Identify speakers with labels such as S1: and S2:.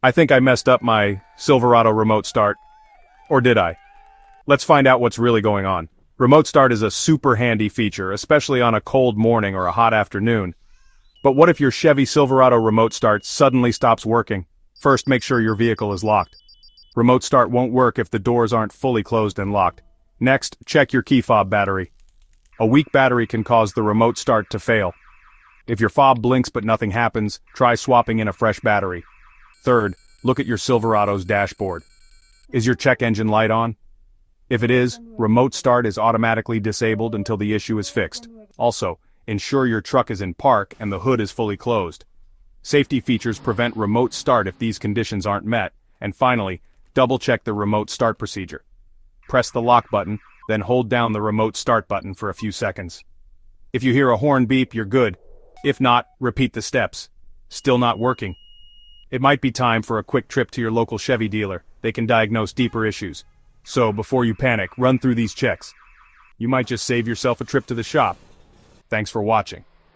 S1: I think I messed up my Silverado remote start. Or did I? Let's find out what's really going on. Remote start is a super handy feature, especially on a cold morning or a hot afternoon. But what if your Chevy Silverado remote start suddenly stops working? First, make sure your vehicle is locked. Remote start won't work if the doors aren't fully closed and locked. Next, check your key fob battery. A weak battery can cause the remote start to fail. If your fob blinks but nothing happens, try swapping in a fresh battery. Third, look at your Silverado's dashboard. Is your check engine light on? If it is, remote start is automatically disabled until the issue is fixed. Also, ensure your truck is in park and the hood is fully closed. Safety features prevent remote start if these conditions aren't met. And finally, double-check the remote start procedure. Press the lock button, then hold down the remote start button for a few seconds. If you hear a horn beep, you're good. If not, repeat the steps. Still not working? It might be time for a quick trip to your local Chevy dealer. They can diagnose deeper issues. So, before you panic, run through these checks. You might just save yourself a trip to the shop. Thanks for watching.